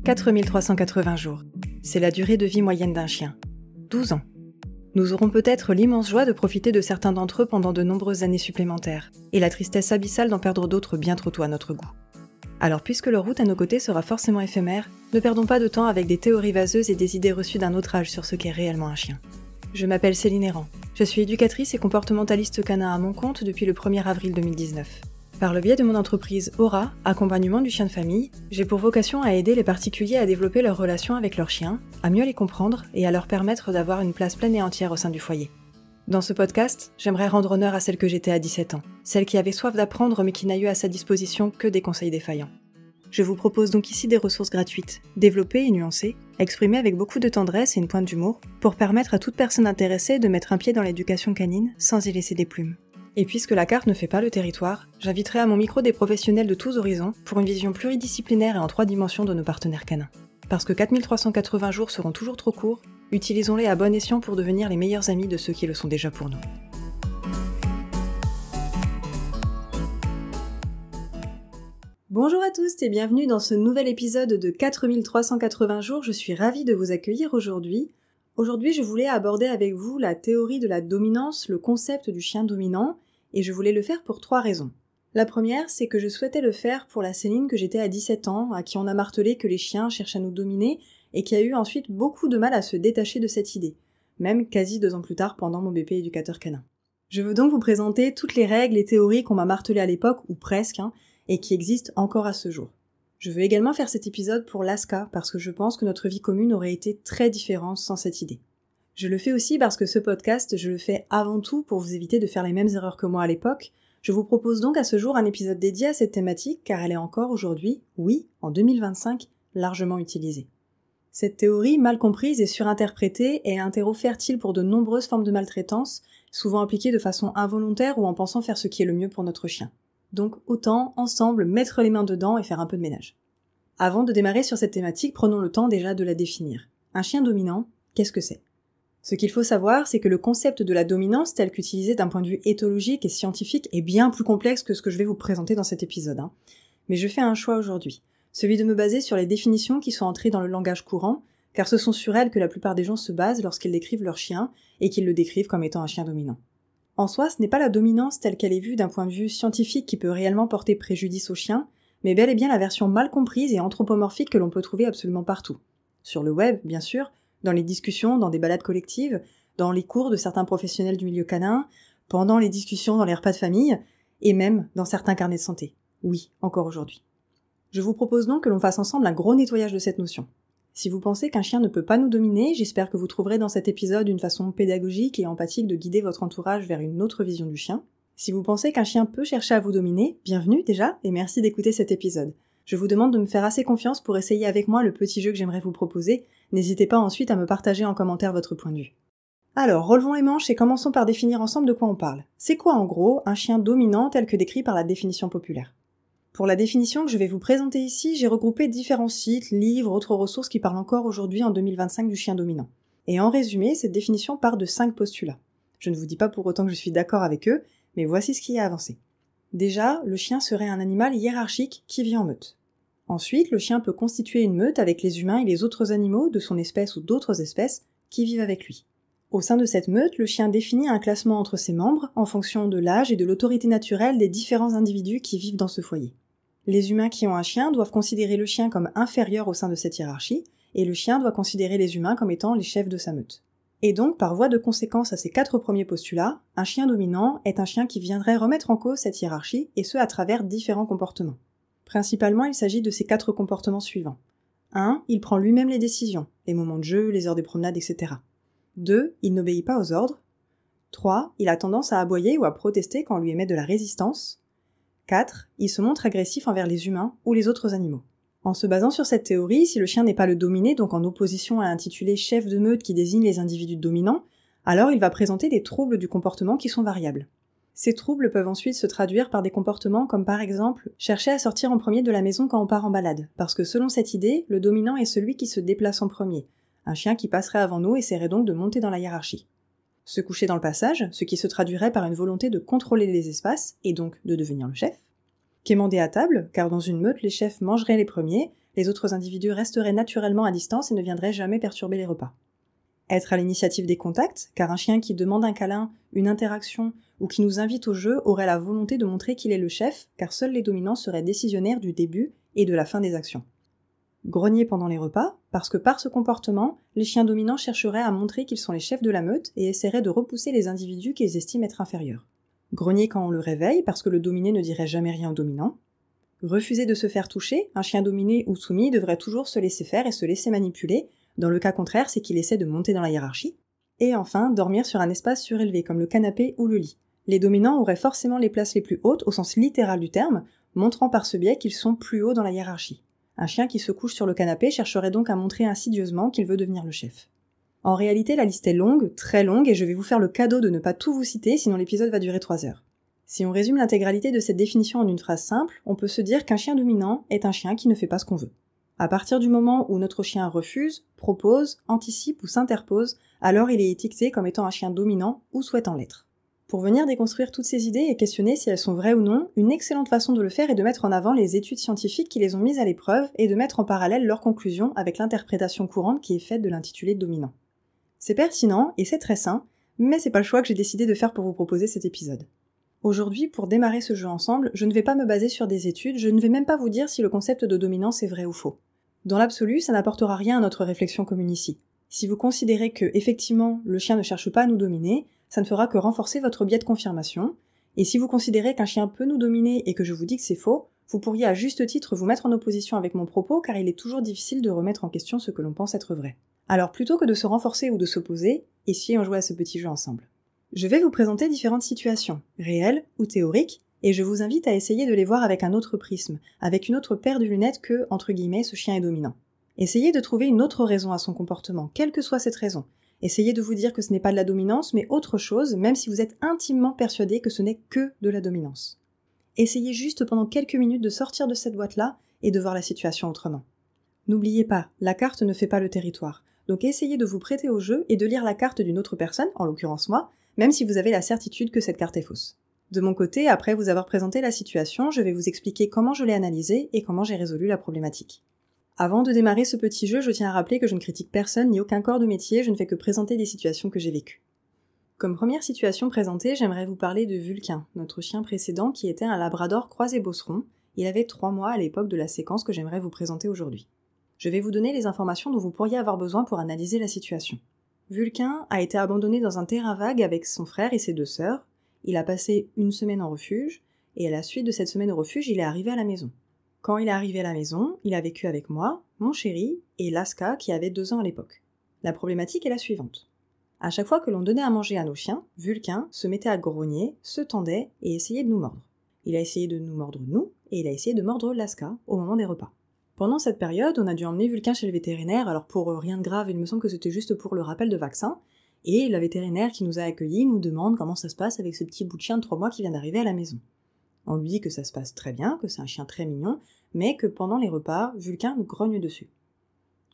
4380 jours. C'est la durée de vie moyenne d'un chien. 12 ans. Nous aurons peut-être l'immense joie de profiter de certains d'entre eux pendant de nombreuses années supplémentaires, et la tristesse abyssale d'en perdre d'autres bien trop tôt à notre goût. Alors puisque leur route à nos côtés sera forcément éphémère, ne perdons pas de temps avec des théories vaseuses et des idées reçues d'un autre âge sur ce qu'est réellement un chien. Je m'appelle Céline Errand. Je suis éducatrice et comportementaliste canin à mon compte depuis le 1er avril 2019. Par le biais de mon entreprise Aura, accompagnement du chien de famille, j'ai pour vocation à aider les particuliers à développer leur relation avec leurs chiens, à mieux les comprendre et à leur permettre d'avoir une place pleine et entière au sein du foyer. Dans ce podcast, j'aimerais rendre honneur à celle que j'étais à 17 ans, celle qui avait soif d'apprendre mais qui n'a eu à sa disposition que des conseils défaillants. Je vous propose donc ici des ressources gratuites, développées et nuancées, exprimées avec beaucoup de tendresse et une pointe d'humour, pour permettre à toute personne intéressée de mettre un pied dans l'éducation canine sans y laisser des plumes. Et puisque la carte ne fait pas le territoire, j'inviterai à mon micro des professionnels de tous horizons pour une vision pluridisciplinaire et en 3 dimensions de nos partenaires canins. Parce que 4380 jours seront toujours trop courts, utilisons-les à bon escient pour devenir les meilleurs amis de ceux qui le sont déjà pour nous. Bonjour à tous et bienvenue dans ce nouvel épisode de 4380 jours, je suis ravie de vous accueillir aujourd'hui. Aujourd'hui, je voulais aborder avec vous la théorie de la dominance, le concept du chien dominant, et je voulais le faire pour 3 raisons. La première, c'est que je souhaitais le faire pour la Céline que j'étais à 17 ans, à qui on a martelé que les chiens cherchent à nous dominer, et qui a eu ensuite beaucoup de mal à se détacher de cette idée, même quasi 2 ans plus tard pendant mon BP éducateur canin. Je veux donc vous présenter toutes les règles et théories qu'on m'a martelées à l'époque, ou presque, et qui existent encore à ce jour. Je veux également faire cet épisode pour Laska, parce que je pense que notre vie commune aurait été très différente sans cette idée. Je le fais aussi parce que ce podcast, je le fais avant tout pour vous éviter de faire les mêmes erreurs que moi à l'époque. Je vous propose donc à ce jour un épisode dédié à cette thématique, car elle est encore aujourd'hui, oui, en 2025, largement utilisée. Cette théorie, mal comprise et surinterprétée, est un terreau fertile pour de nombreuses formes de maltraitance, souvent appliquées de façon involontaire ou en pensant faire ce qui est le mieux pour notre chien. Donc autant, ensemble, mettre les mains dedans et faire un peu de ménage. Avant de démarrer sur cette thématique, prenons le temps déjà de la définir. Un chien dominant, qu'est-ce que c'est ? Ce qu'il faut savoir, c'est que le concept de la dominance, tel qu'utilisé d'un point de vue éthologique et scientifique, est bien plus complexe que ce que je vais vous présenter dans cet épisode. Mais je fais un choix aujourd'hui, celui de me baser sur les définitions qui sont entrées dans le langage courant, car ce sont sur elles que la plupart des gens se basent lorsqu'ils décrivent leur chien, et qu'ils le décrivent comme étant un chien dominant. En soi, ce n'est pas la dominance telle qu'elle est vue d'un point de vue scientifique qui peut réellement porter préjudice au chien, mais bel et bien la version mal comprise et anthropomorphique que l'on peut trouver absolument partout. Sur le web, bien sûr, dans les discussions, dans des balades collectives, dans les cours de certains professionnels du milieu canin, pendant les discussions dans les repas de famille, et même dans certains carnets de santé. Oui, encore aujourd'hui. Je vous propose donc que l'on fasse ensemble un gros nettoyage de cette notion. Si vous pensez qu'un chien ne peut pas nous dominer, j'espère que vous trouverez dans cet épisode une façon pédagogique et empathique de guider votre entourage vers une autre vision du chien. Si vous pensez qu'un chien peut chercher à vous dominer, bienvenue déjà, et merci d'écouter cet épisode. Je vous demande de me faire assez confiance pour essayer avec moi le petit jeu que j'aimerais vous proposer, n'hésitez pas ensuite à me partager en commentaire votre point de vue. Alors, relevons les manches et commençons par définir ensemble de quoi on parle. C'est quoi en gros un chien dominant tel que décrit par la définition populaire ? Pour la définition que je vais vous présenter ici, j'ai regroupé différents sites, livres, autres ressources qui parlent encore aujourd'hui en 2025 du chien dominant. Et en résumé, cette définition part de 5 postulats. Je ne vous dis pas pour autant que je suis d'accord avec eux, mais voici ce qui est avancé. Déjà, le chien serait un animal hiérarchique qui vit en meute. Ensuite, le chien peut constituer une meute avec les humains et les autres animaux de son espèce ou d'autres espèces qui vivent avec lui. Au sein de cette meute, le chien définit un classement entre ses membres en fonction de l'âge et de l'autorité naturelle des différents individus qui vivent dans ce foyer. Les humains qui ont un chien doivent considérer le chien comme inférieur au sein de cette hiérarchie, et le chien doit considérer les humains comme étant les chefs de sa meute. Et donc, par voie de conséquence à ces 4 premiers postulats, un chien dominant est un chien qui viendrait remettre en cause cette hiérarchie, et ce à travers différents comportements. Principalement, il s'agit de ces 4 comportements suivants. 1. Il prend lui-même les décisions, les moments de jeu, les heures de promenade, etc. 2. Il n'obéit pas aux ordres. 3. Il a tendance à aboyer ou à protester quand on lui émet de la résistance. 4. Il se montre agressif envers les humains ou les autres animaux. En se basant sur cette théorie, si le chien n'est pas le dominé, donc en opposition à l'intitulé chef de meute qui désigne les individus dominants, alors il va présenter des troubles du comportement qui sont variables. Ces troubles peuvent ensuite se traduire par des comportements comme par exemple chercher à sortir en premier de la maison quand on part en balade, parce que selon cette idée, le dominant est celui qui se déplace en premier. Un chien qui passerait avant nous essaierait donc de monter dans la hiérarchie. Se coucher dans le passage, ce qui se traduirait par une volonté de contrôler les espaces, et donc de devenir le chef. Quémander à table, car dans une meute, les chefs mangeraient les premiers Les autres individus resteraient naturellement à distance et ne viendraient jamais perturber les repas. Être à l'initiative des contacts, car un chien qui demande un câlin, une interaction ou qui nous invite au jeu aurait la volonté de montrer qu'il est le chef, car seuls les dominants seraient décisionnaires du début et de la fin des actions. Grogner pendant les repas, parce que par ce comportement, les chiens dominants chercheraient à montrer qu'ils sont les chefs de la meute et essaieraient de repousser les individus qu'ils estiment être inférieurs. Grogner quand on le réveille, parce que le dominé ne dirait jamais rien au dominant. Refuser de se faire toucher, un chien dominé ou soumis devrait toujours se laisser faire et se laisser manipuler. Dans le cas contraire, c'est qu'il essaie de monter dans la hiérarchie. Et enfin, dormir sur un espace surélevé comme le canapé ou le lit. Les dominants auraient forcément les places les plus hautes au sens littéral du terme, montrant par ce biais qu'ils sont plus hauts dans la hiérarchie. Un chien qui se couche sur le canapé chercherait donc à montrer insidieusement qu'il veut devenir le chef. En réalité, la liste est longue, très longue, et je vais vous faire le cadeau de ne pas tout vous citer, sinon l'épisode va durer 3 heures. Si on résume l'intégralité de cette définition en une phrase simple, on peut se dire qu'un chien dominant est un chien qui ne fait pas ce qu'on veut. À partir du moment où notre chien refuse, propose, anticipe ou s'interpose, alors il est étiqueté comme étant un chien dominant ou souhaitant l'être. Pour venir déconstruire toutes ces idées et questionner si elles sont vraies ou non, une excellente façon de le faire est de mettre en avant les études scientifiques qui les ont mises à l'épreuve et de mettre en parallèle leurs conclusions avec l'interprétation courante qui est faite de l'intitulé dominant. C'est pertinent et c'est très sain, mais c'est pas le choix que j'ai décidé de faire pour vous proposer cet épisode. Aujourd'hui, pour démarrer ce jeu ensemble, je ne vais pas me baser sur des études, je ne vais même pas vous dire si le concept de dominance est vrai ou faux. Dans l'absolu, ça n'apportera rien à notre réflexion commune ici. Si vous considérez que, effectivement, le chien ne cherche pas à nous dominer, ça ne fera que renforcer votre biais de confirmation, et si vous considérez qu'un chien peut nous dominer et que je vous dis que c'est faux, vous pourriez à juste titre vous mettre en opposition avec mon propos car il est toujours difficile de remettre en question ce que l'on pense être vrai. Alors plutôt que de se renforcer ou de s'opposer, essayons de jouer à ce petit jeu ensemble. Je vais vous présenter différentes situations, réelles ou théoriques, et je vous invite à essayer de les voir avec un autre prisme, avec une autre paire de lunettes que, entre guillemets, ce chien est dominant. Essayez de trouver une autre raison à son comportement, quelle que soit cette raison. Essayez de vous dire que ce n'est pas de la dominance, mais autre chose, même si vous êtes intimement persuadé que ce n'est que de la dominance. Essayez juste pendant quelques minutes de sortir de cette boîte-là et de voir la situation autrement. N'oubliez pas, la carte ne fait pas le territoire, donc essayez de vous prêter au jeu et de lire la carte d'une autre personne, en l'occurrence moi, même si vous avez la certitude que cette carte est fausse. De mon côté, après vous avoir présenté la situation, je vais vous expliquer comment je l'ai analysée et comment j'ai résolu la problématique. Avant de démarrer ce petit jeu, je tiens à rappeler que je ne critique personne ni aucun corps de métier, je ne fais que présenter des situations que j'ai vécues. Comme première situation présentée, j'aimerais vous parler de Vulcain, notre chien précédent qui était un labrador croisé bosseron. Il avait 3 mois à l'époque de la séquence que j'aimerais vous présenter aujourd'hui. Je vais vous donner les informations dont vous pourriez avoir besoin pour analyser la situation. Vulcain a été abandonné dans un terrain vague avec son frère et ses 2 sœurs. Il a passé 1 semaine en refuge, et à la suite de cette semaine au refuge, il est arrivé à la maison. Quand il est arrivé à la maison, il a vécu avec moi, mon chéri et Laska qui avait 2 ans à l'époque. La problématique est la suivante. À chaque fois que l'on donnait à manger à nos chiens, Vulcain se mettait à grogner, se tendait et essayait de nous mordre. Il a essayé de nous mordre nous, et il a essayé de mordre Laska au moment des repas. Pendant cette période, on a dû emmener Vulcain chez le vétérinaire, alors pour rien de grave, il me semble que c'était juste pour le rappel de vaccin, et la vétérinaire qui nous a accueillis nous demande comment ça se passe avec ce petit bout de chien de 3 mois qui vient d'arriver à la maison. On lui dit que ça se passe très bien, que c'est un chien très mignon, mais que pendant les repas, Vulcain nous grogne dessus.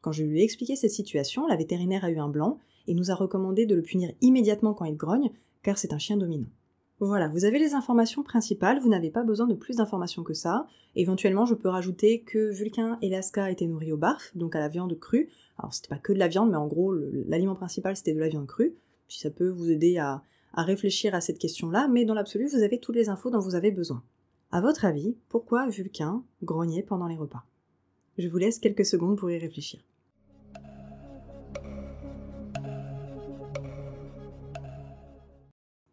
Quand je lui ai expliqué cette situation, la vétérinaire a eu un blanc et nous a recommandé de le punir immédiatement quand il grogne, car c'est un chien dominant. Voilà, vous avez les informations principales, vous n'avez pas besoin de plus d'informations que ça. Éventuellement, je peux rajouter que Vulcain et Laska étaient nourris au barf, donc à la viande crue. Alors c'était pas que de la viande, mais en gros, l'aliment principal c'était de la viande crue, puis ça peut vous aider à réfléchir à cette question-là, mais dans l'absolu, vous avez toutes les infos dont vous avez besoin. À votre avis, pourquoi Vulcain grognait pendant les repas ? Je vous laisse quelques secondes pour y réfléchir.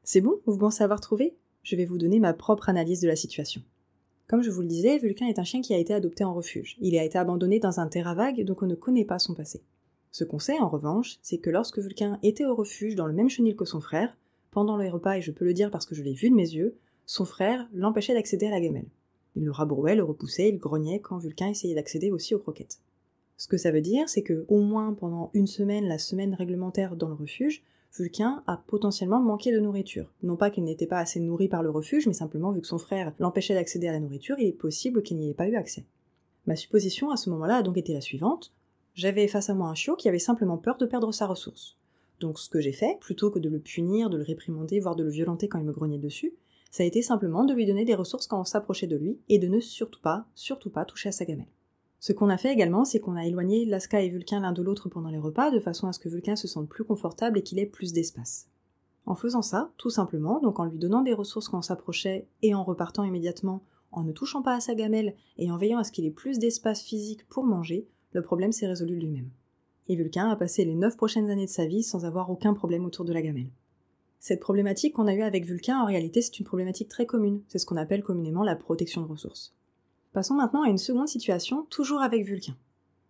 C'est bon, vous pensez avoir trouvé ? Je vais vous donner ma propre analyse de la situation. Comme je vous le disais, Vulcain est un chien qui a été adopté en refuge. Il a été abandonné dans un terrain vague, donc on ne connaît pas son passé. Ce qu'on sait, en revanche, c'est que lorsque Vulcain était au refuge dans le même chenil que son frère, pendant les repas, et je peux le dire parce que je l'ai vu de mes yeux, son frère l'empêchait d'accéder à la gamelle. Il le rabrouait, le repoussait, il grognait quand Vulcain essayait d'accéder aussi aux croquettes. Ce que ça veut dire, c'est que, au moins pendant 1 semaine, la semaine réglementaire dans le refuge, Vulcain a potentiellement manqué de nourriture. Non pas qu'il n'était pas assez nourri par le refuge, mais simplement vu que son frère l'empêchait d'accéder à la nourriture, il est possible qu'il n'y ait pas eu accès. Ma supposition à ce moment-là a donc été la suivante. J'avais face à moi un chiot qui avait simplement peur de perdre sa ressource. Donc ce que j'ai fait, plutôt que de le punir, de le réprimander, voire de le violenter quand il me grognait dessus, ça a été simplement de lui donner des ressources quand on s'approchait de lui, et de ne surtout pas toucher à sa gamelle. Ce qu'on a fait également, c'est qu'on a éloigné Laska et Vulcain l'un de l'autre pendant les repas, de façon à ce que Vulcain se sente plus confortable et qu'il ait plus d'espace. En faisant ça, tout simplement, donc en lui donnant des ressources quand on s'approchait et en repartant immédiatement, en ne touchant pas à sa gamelle et en veillant à ce qu'il ait plus d'espace physique pour manger, le problème s'est résolu de lui-même. Et Vulcain a passé les 9 prochaines années de sa vie sans avoir aucun problème autour de la gamelle. Cette problématique qu'on a eue avec Vulcain, en réalité, c'est une problématique très commune, c'est ce qu'on appelle communément la protection de ressources. Passons maintenant à une seconde situation, toujours avec Vulcain.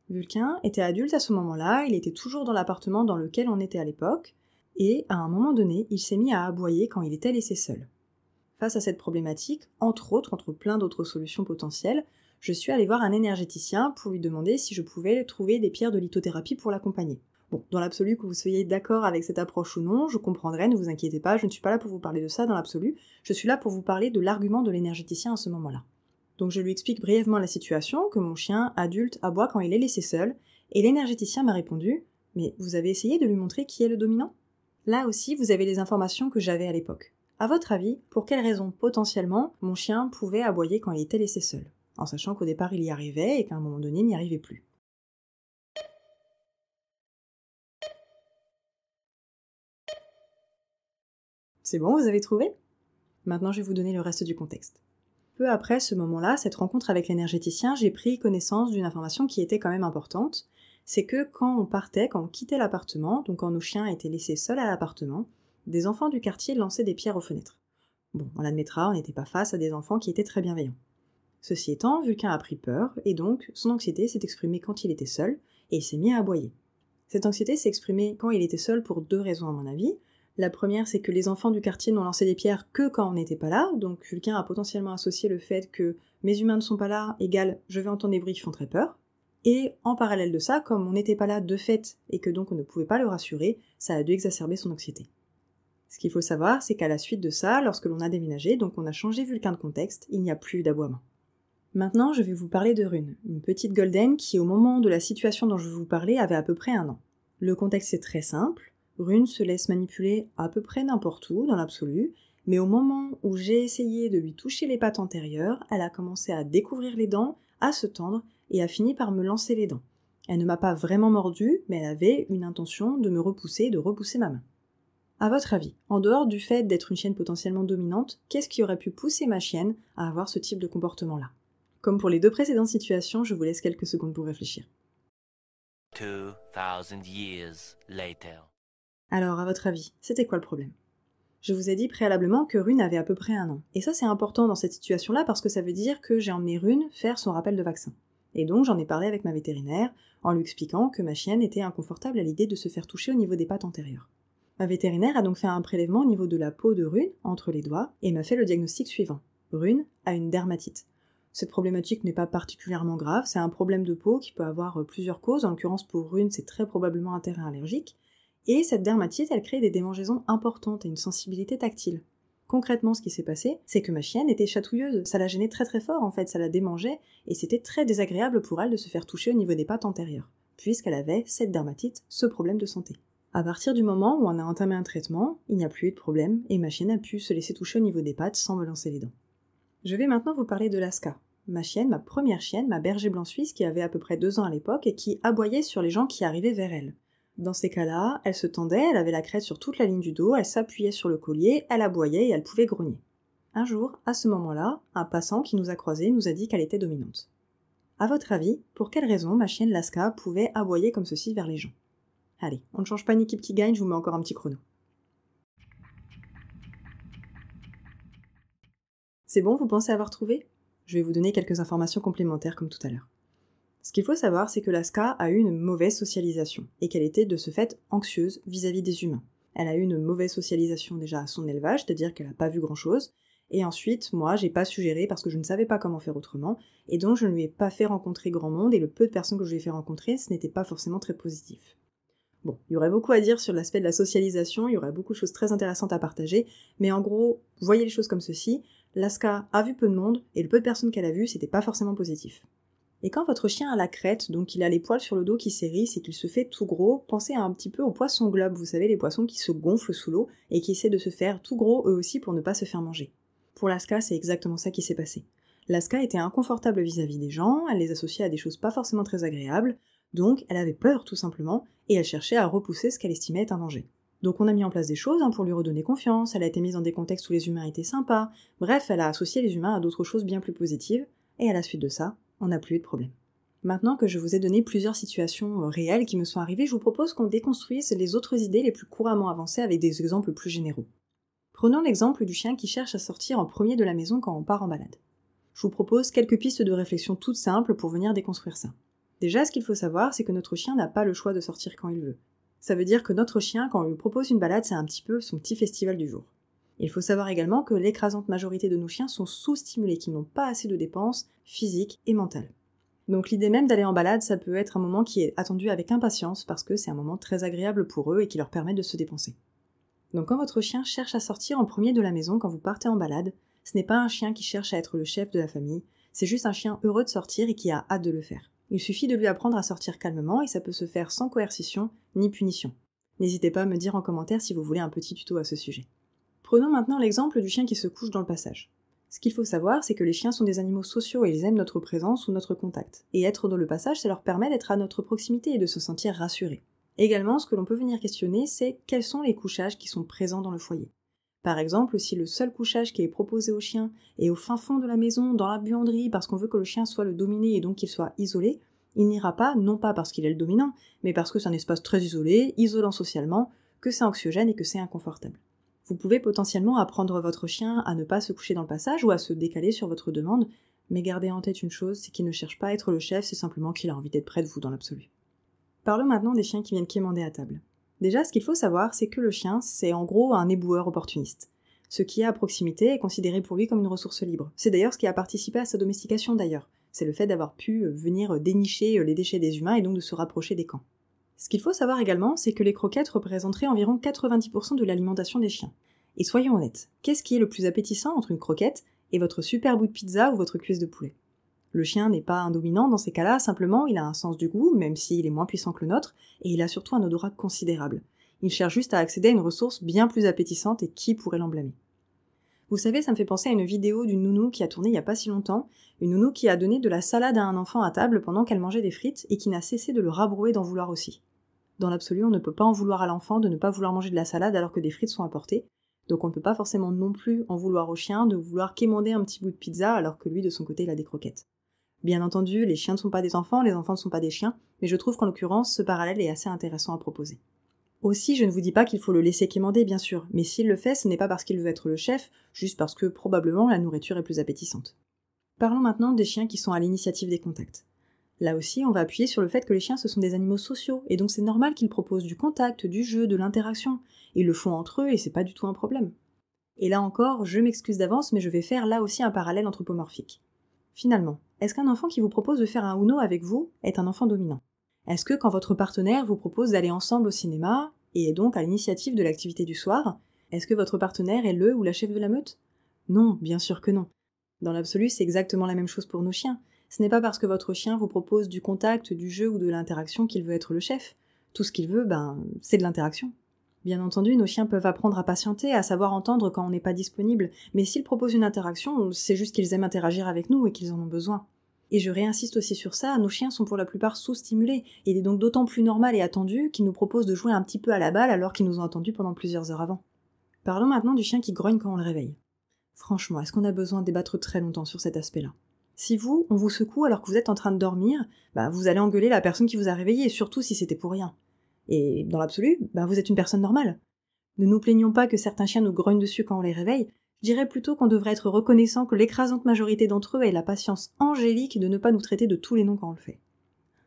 Vulcain était adulte à ce moment-là, il était toujours dans l'appartement dans lequel on était à l'époque, et à un moment donné, il s'est mis à aboyer quand il était laissé seul. Face à cette problématique, entre plein d'autres solutions potentielles, je suis allée voir un énergéticien pour lui demander si je pouvais trouver des pierres de lithothérapie pour l'accompagner. Bon, dans l'absolu, que vous soyez d'accord avec cette approche ou non, je comprendrai, ne vous inquiétez pas, je ne suis pas là pour vous parler de ça dans l'absolu, je suis là pour vous parler de l'argument de l'énergéticien à ce moment-là. Donc je lui explique brièvement la situation, que mon chien adulte aboie quand il est laissé seul, et l'énergéticien m'a répondu « Mais vous avez essayé de lui montrer qui est le dominant ?» Là aussi, vous avez les informations que j'avais à l'époque. À votre avis, pour quelle raison, potentiellement, mon chien pouvait aboyer quand il était laissé seul, en sachant qu'au départ il y arrivait et qu'à un moment donné il n'y arrivait plus? C'est bon, vous avez trouvé? Maintenant je vais vous donner le reste du contexte. Peu après ce moment-là, cette rencontre avec l'énergéticien, j'ai pris connaissance d'une information qui était quand même importante, c'est que quand on quittait l'appartement, donc quand nos chiens étaient laissés seuls à l'appartement, des enfants du quartier lançaient des pierres aux fenêtres. Bon, on l'admettra, on n'était pas face à des enfants qui étaient très bienveillants. Ceci étant, Vulcain a pris peur, et donc son anxiété s'est exprimée quand il était seul, et il s'est mis à aboyer. Cette anxiété s'est exprimée quand il était seul pour 2 raisons à mon avis. La première, c'est que les enfants du quartier n'ont lancé des pierres que quand on n'était pas là, donc Vulcain a potentiellement associé le fait que mes humains ne sont pas là égale je vais entendre des bruits qui font très peur. Et en parallèle de ça, comme on n'était pas là de fait et que donc on ne pouvait pas le rassurer, ça a dû exacerber son anxiété. Ce qu'il faut savoir, c'est qu'à la suite de ça, lorsque l'on a déménagé, donc on a changé Vulcain de contexte, il n'y a plus d'aboiement. Maintenant, je vais vous parler de Rune, une petite golden qui, au moment de la situation dont je vais vous parler, avait à peu près 1 an. Le contexte est très simple. Rune se laisse manipuler à peu près n'importe où, dans l'absolu, mais au moment où j'ai essayé de lui toucher les pattes antérieures, elle a commencé à découvrir les dents, à se tendre, et a fini par me lancer les dents. Elle ne m'a pas vraiment mordu, mais elle avait une intention de me repousser et de repousser ma main. À votre avis, en dehors du fait d'être une chienne potentiellement dominante, qu'est-ce qui aurait pu pousser ma chienne à avoir ce type de comportement-là? Comme pour les 2 précédentes situations, je vous laisse quelques secondes pour réfléchir. 2000 years later. Alors, à votre avis, c'était quoi le problème? Je vous ai dit préalablement que Rune avait à peu près 1 an. Et ça, c'est important dans cette situation-là parce que ça veut dire que j'ai emmené Rune faire son rappel de vaccin. Et donc, j'en ai parlé avec ma vétérinaire en lui expliquant que ma chienne était inconfortable à l'idée de se faire toucher au niveau des pattes antérieures. Ma vétérinaire a donc fait un prélèvement au niveau de la peau de Rune, entre les doigts, et m'a fait le diagnostic suivant. Rune a une dermatite. Cette problématique n'est pas particulièrement grave, c'est un problème de peau qui peut avoir plusieurs causes, en l'occurrence pour Rune, c'est très probablement un terrain allergique, et cette dermatite, elle crée des démangeaisons importantes et une sensibilité tactile. Concrètement, ce qui s'est passé, c'est que ma chienne était chatouilleuse, ça la gênait très très fort en fait, ça la démangeait, et c'était très désagréable pour elle de se faire toucher au niveau des pattes antérieures, puisqu'elle avait cette dermatite, ce problème de santé. À partir du moment où on a entamé un traitement, il n'y a plus eu de problème, et ma chienne a pu se laisser toucher au niveau des pattes sans me lancer les dents. Je vais maintenant vous parler de Laska, ma chienne, ma première chienne, ma berger blanc suisse qui avait à peu près 2 ans à l'époque et qui aboyait sur les gens qui arrivaient vers elle. Dans ces cas-là, elle se tendait, elle avait la crête sur toute la ligne du dos, elle s'appuyait sur le collier, elle aboyait et elle pouvait grogner. Un jour, à ce moment-là, un passant qui nous a croisés nous a dit qu'elle était dominante. À votre avis, pour quelle raison ma chienne Laska pouvait aboyer comme ceci vers les gens? Allez, on ne change pas une équipe qui gagne, je vous mets encore un petit chrono. C'est bon, vous pensez avoir trouvé? Je vais vous donner quelques informations complémentaires comme tout à l'heure. Ce qu'il faut savoir, c'est que Laska a eu une mauvaise socialisation, et qu'elle était de ce fait anxieuse vis-à-vis des humains. Elle a eu une mauvaise socialisation déjà à son élevage, c'est-à-dire qu'elle n'a pas vu grand-chose, et ensuite, moi, j'ai pas su gérer parce que je ne savais pas comment faire autrement, et donc je ne lui ai pas fait rencontrer grand monde, et le peu de personnes que je lui ai fait rencontrer, ce n'était pas forcément très positif. Bon, il y aurait beaucoup à dire sur l'aspect de la socialisation, il y aurait beaucoup de choses très intéressantes à partager, mais en gros, voyez les choses comme ceci, Laska a vu peu de monde, et le peu de personnes qu'elle a vues, c'était pas forcément positif. Et quand votre chien a la crête, donc il a les poils sur le dos qui s'hérissent et qu'il se fait tout gros, pensez un petit peu aux poissons globes, vous savez, les poissons qui se gonflent sous l'eau et qui essaient de se faire tout gros eux aussi pour ne pas se faire manger. Pour Laska, c'est exactement ça qui s'est passé. Laska était inconfortable vis-à-vis des gens, elle les associait à des choses pas forcément très agréables, donc elle avait peur tout simplement, et elle cherchait à repousser ce qu'elle estimait être un danger. Donc on a mis en place des choses pour lui redonner confiance, elle a été mise dans des contextes où les humains étaient sympas, bref, elle a associé les humains à d'autres choses bien plus positives, et à la suite de ça, on n'a plus eu de problème. Maintenant que je vous ai donné plusieurs situations réelles qui me sont arrivées, je vous propose qu'on déconstruise les autres idées les plus couramment avancées avec des exemples plus généraux. Prenons l'exemple du chien qui cherche à sortir en premier de la maison quand on part en balade. Je vous propose quelques pistes de réflexion toutes simples pour venir déconstruire ça. Déjà, ce qu'il faut savoir, c'est que notre chien n'a pas le choix de sortir quand il veut. Ça veut dire que notre chien, quand on lui propose une balade, c'est un petit peu son petit festival du jour. Il faut savoir également que l'écrasante majorité de nos chiens sont sous-stimulés, qu'ils n'ont pas assez de dépenses physiques et mentales. Donc l'idée même d'aller en balade, ça peut être un moment qui est attendu avec impatience parce que c'est un moment très agréable pour eux et qui leur permet de se dépenser. Donc quand votre chien cherche à sortir en premier de la maison quand vous partez en balade, ce n'est pas un chien qui cherche à être le chef de la famille, c'est juste un chien heureux de sortir et qui a hâte de le faire. Il suffit de lui apprendre à sortir calmement et ça peut se faire sans coercition ni punition. N'hésitez pas à me dire en commentaire si vous voulez un petit tuto à ce sujet. Prenons maintenant l'exemple du chien qui se couche dans le passage. Ce qu'il faut savoir, c'est que les chiens sont des animaux sociaux et ils aiment notre présence ou notre contact. Et être dans le passage, ça leur permet d'être à notre proximité et de se sentir rassurés. Également, ce que l'on peut venir questionner, c'est quels sont les couchages qui sont présents dans le foyer. Par exemple, si le seul couchage qui est proposé au chien est au fin fond de la maison, dans la buanderie, parce qu'on veut que le chien soit le dominé et donc qu'il soit isolé, il n'ira pas, non pas parce qu'il est le dominant, mais parce que c'est un espace très isolé, isolant socialement, que c'est anxiogène et que c'est inconfortable. Vous pouvez potentiellement apprendre votre chien à ne pas se coucher dans le passage ou à se décaler sur votre demande, mais gardez en tête une chose, c'est qu'il ne cherche pas à être le chef, c'est simplement qu'il a envie d'être près de vous dans l'absolu. Parlons maintenant des chiens qui viennent quémander à table. Déjà, ce qu'il faut savoir, c'est que le chien, c'est en gros un éboueur opportuniste. Ce qui est à proximité est considéré pour lui comme une ressource libre. C'est d'ailleurs ce qui a participé à sa domestication d'ailleurs. C'est le fait d'avoir pu venir dénicher les déchets des humains et donc de se rapprocher des camps. Ce qu'il faut savoir également, c'est que les croquettes représenteraient environ 90% de l'alimentation des chiens. Et soyons honnêtes, qu'est-ce qui est le plus appétissant entre une croquette et votre super bout de pizza ou votre cuisse de poulet ? Le chien n'est pas un dominant dans ces cas-là, simplement il a un sens du goût, même s'il est moins puissant que le nôtre, et il a surtout un odorat considérable. Il cherche juste à accéder à une ressource bien plus appétissante et qui pourrait l'en blâmer ? Vous savez, ça me fait penser à une vidéo d'une nounou qui a tourné il y a pas si longtemps, une nounou qui a donné de la salade à un enfant à table pendant qu'elle mangeait des frites et qui n'a cessé de le rabrouer d'en vouloir aussi. Dans l'absolu, on ne peut pas en vouloir à l'enfant de ne pas vouloir manger de la salade alors que des frites sont apportées, donc on ne peut pas forcément non plus en vouloir au chien de vouloir quémander un petit bout de pizza alors que lui de son côté il a des croquettes. Bien entendu, les chiens ne sont pas des enfants, les enfants ne sont pas des chiens, mais je trouve qu'en l'occurrence, ce parallèle est assez intéressant à proposer. Aussi, je ne vous dis pas qu'il faut le laisser quémander, bien sûr, mais s'il le fait, ce n'est pas parce qu'il veut être le chef, juste parce que probablement la nourriture est plus appétissante. Parlons maintenant des chiens qui sont à l'initiative des contacts. Là aussi, on va appuyer sur le fait que les chiens ce sont des animaux sociaux, et donc c'est normal qu'ils proposent du contact, du jeu, de l'interaction. Ils le font entre eux et c'est pas du tout un problème. Et là encore, je m'excuse d'avance, mais je vais faire là aussi un parallèle anthropomorphique. Finalement, est-ce qu'un enfant qui vous propose de faire un Uno avec vous est un enfant dominant ? Est-ce que quand votre partenaire vous propose d'aller ensemble au cinéma, et est donc à l'initiative de l'activité du soir, est-ce que votre partenaire est le ou la chef de la meute ? Non, bien sûr que non. Dans l'absolu, c'est exactement la même chose pour nos chiens. Ce n'est pas parce que votre chien vous propose du contact, du jeu ou de l'interaction qu'il veut être le chef. Tout ce qu'il veut, c'est de l'interaction. Bien entendu, nos chiens peuvent apprendre à patienter, à savoir entendre quand on n'est pas disponible, mais s'ils proposent une interaction, c'est juste qu'ils aiment interagir avec nous et qu'ils en ont besoin. Et je réinsiste aussi sur ça, nos chiens sont pour la plupart sous-stimulés, et il est donc d'autant plus normal et attendu qu'ils nous proposent de jouer un petit peu à la balle alors qu'ils nous ont entendus pendant plusieurs heures avant. Parlons maintenant du chien qui grogne quand on le réveille. Franchement, est-ce qu'on a besoin de débattre très longtemps sur cet aspect-là ? Si on vous secoue alors que vous êtes en train de dormir, vous allez engueuler la personne qui vous a réveillé, surtout si c'était pour rien. Et dans l'absolu, vous êtes une personne normale. Ne nous plaignons pas que certains chiens nous grognent dessus quand on les réveille, je dirais plutôt qu'on devrait être reconnaissant que l'écrasante majorité d'entre eux ait la patience angélique de ne pas nous traiter de tous les noms quand on le fait.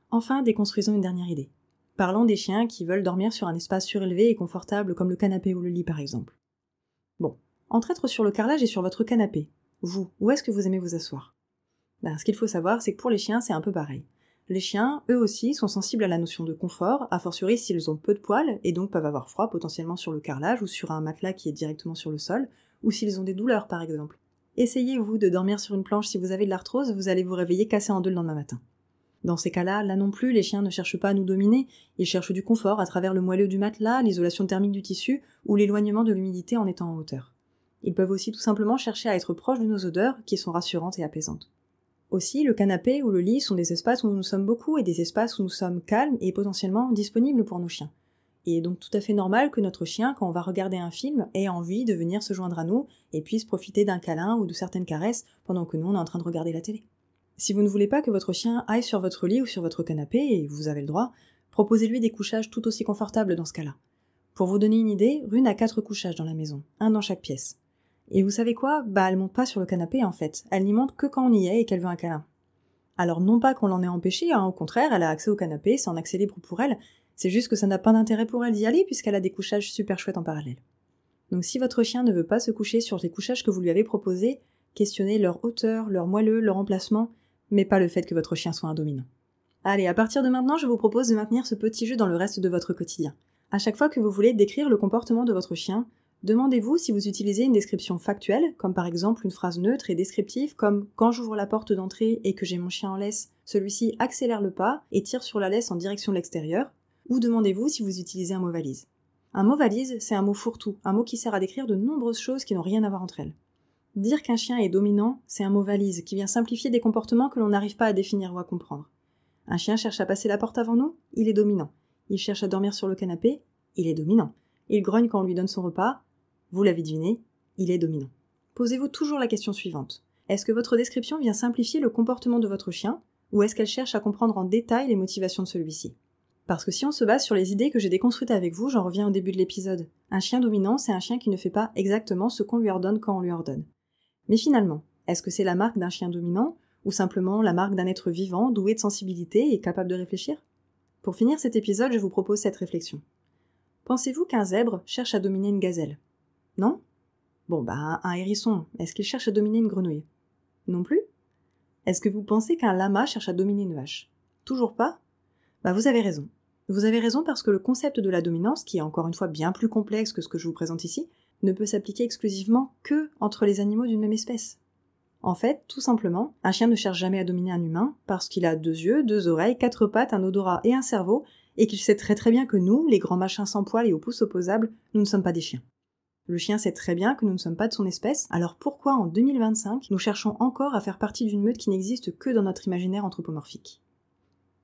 Enfin, déconstruisons une dernière idée. Parlons des chiens qui veulent dormir sur un espace surélevé et confortable comme le canapé ou le lit par exemple. Bon, entre être sur le carrelage et sur votre canapé, vous, où est-ce que vous aimez vous asseoir ? Ce qu'il faut savoir, c'est que pour les chiens, c'est un peu pareil. Les chiens, eux aussi, sont sensibles à la notion de confort, a fortiori s'ils ont peu de poils, et donc peuvent avoir froid potentiellement sur le carrelage ou sur un matelas qui est directement sur le sol, ou s'ils ont des douleurs par exemple. Essayez-vous de dormir sur une planche si vous avez de l'arthrose, vous allez vous réveiller cassé en deux le lendemain matin. Dans ces cas-là, là non plus, les chiens ne cherchent pas à nous dominer, ils cherchent du confort à travers le moelleux du matelas, l'isolation thermique du tissu, ou l'éloignement de l'humidité en étant en hauteur. Ils peuvent aussi tout simplement chercher à être proches de nos odeurs, qui sont rassurantes et apaisantes. Aussi, le canapé ou le lit sont des espaces où nous sommes beaucoup et des espaces où nous sommes calmes et potentiellement disponibles pour nos chiens. Il est donc tout à fait normal que notre chien, quand on va regarder un film, ait envie de venir se joindre à nous et puisse profiter d'un câlin ou de certaines caresses pendant que nous on est en train de regarder la télé. Si vous ne voulez pas que votre chien aille sur votre lit ou sur votre canapé, et vous avez le droit, proposez-lui des couchages tout aussi confortables dans ce cas-là. Pour vous donner une idée, Rune a 4 couchages dans la maison, un dans chaque pièce. Et vous savez quoi ? Elle monte pas sur le canapé en fait, elle n'y monte que quand on y est et qu'elle veut un câlin. Alors non pas qu'on l'en ait empêché, au contraire, elle a accès au canapé, c'est un accès libre pour elle, c'est juste que ça n'a pas d'intérêt pour elle d'y aller puisqu'elle a des couchages super chouettes en parallèle. Donc si votre chien ne veut pas se coucher sur les couchages que vous lui avez proposés, questionnez leur hauteur, leur moelleux, leur emplacement, mais pas le fait que votre chien soit un dominant. Allez, à partir de maintenant, je vous propose de maintenir ce petit jeu dans le reste de votre quotidien. À chaque fois que vous voulez décrire le comportement de votre chien, demandez-vous si vous utilisez une description factuelle, comme par exemple une phrase neutre et descriptive comme « Quand j'ouvre la porte d'entrée et que j'ai mon chien en laisse, celui-ci accélère le pas et tire sur la laisse en direction de l'extérieur », ou demandez-vous si vous utilisez un mot valise. Un mot valise, c'est un mot fourre-tout, un mot qui sert à décrire de nombreuses choses qui n'ont rien à voir entre elles. Dire qu'un chien est dominant, c'est un mot valise qui vient simplifier des comportements que l'on n'arrive pas à définir ou à comprendre. Un chien cherche à passer la porte avant nous, il est dominant. Il cherche à dormir sur le canapé, il est dominant. Il grogne quand on lui donne son repas, vous l'avez deviné, il est dominant. Posez-vous toujours la question suivante. Est-ce que votre description vient simplifier le comportement de votre chien, ou est-ce qu'elle cherche à comprendre en détail les motivations de celui-ci ? Parce que si on se base sur les idées que j'ai déconstruites avec vous, j'en reviens au début de l'épisode. Un chien dominant, c'est un chien qui ne fait pas exactement ce qu'on lui ordonne quand on lui ordonne. Mais finalement, est-ce que c'est la marque d'un chien dominant, ou simplement la marque d'un être vivant, doué de sensibilité et capable de réfléchir ? Pour finir cet épisode, je vous propose cette réflexion. Pensez-vous qu'un zèbre cherche à dominer une gazelle ? Non ? Bon, un hérisson, est-ce qu'il cherche à dominer une grenouille ? Non plus ? Est-ce que vous pensez qu'un lama cherche à dominer une vache ? Toujours pas ? Vous avez raison. Vous avez raison parce que le concept de la dominance, qui est encore une fois bien plus complexe que ce que je vous présente ici, ne peut s'appliquer exclusivement que entre les animaux d'une même espèce. En fait, tout simplement, un chien ne cherche jamais à dominer un humain parce qu'il a 2 yeux, 2 oreilles, 4 pattes, un odorat et un cerveau, et qu'il sait très très bien que nous, les grands machins sans poils et aux pouces opposables, nous ne sommes pas des chiens. Le chien sait très bien que nous ne sommes pas de son espèce, alors pourquoi en 2025 nous cherchons encore à faire partie d'une meute qui n'existe que dans notre imaginaire anthropomorphique ?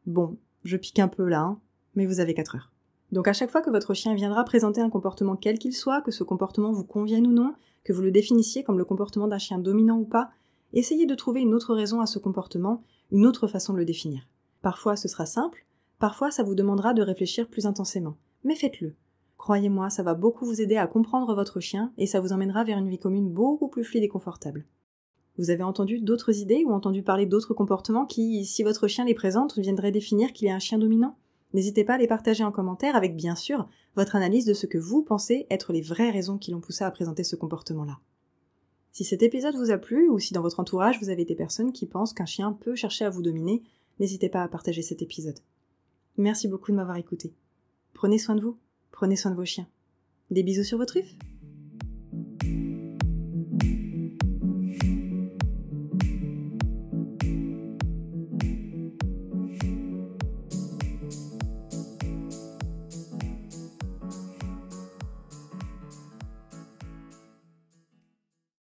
Bon, je pique un peu là, mais vous avez 4 heures. Donc à chaque fois que votre chien viendra présenter un comportement quel qu'il soit, que ce comportement vous convienne ou non, que vous le définissiez comme le comportement d'un chien dominant ou pas, essayez de trouver une autre raison à ce comportement, une autre façon de le définir. Parfois ce sera simple, parfois ça vous demandera de réfléchir plus intensément, mais faites-le. Croyez-moi, ça va beaucoup vous aider à comprendre votre chien et ça vous emmènera vers une vie commune beaucoup plus fluide et confortable. Vous avez entendu d'autres idées ou entendu parler d'autres comportements qui, si votre chien les présente, viendraient définir qu'il est un chien dominant ? N'hésitez pas à les partager en commentaire avec, bien sûr, votre analyse de ce que vous pensez être les vraies raisons qui l'ont poussé à présenter ce comportement-là. Si cet épisode vous a plu, ou si dans votre entourage vous avez des personnes qui pensent qu'un chien peut chercher à vous dominer, n'hésitez pas à partager cet épisode. Merci beaucoup de m'avoir écouté. Prenez soin de vous, prenez soin de vos chiens. Des bisous sur vos truffes!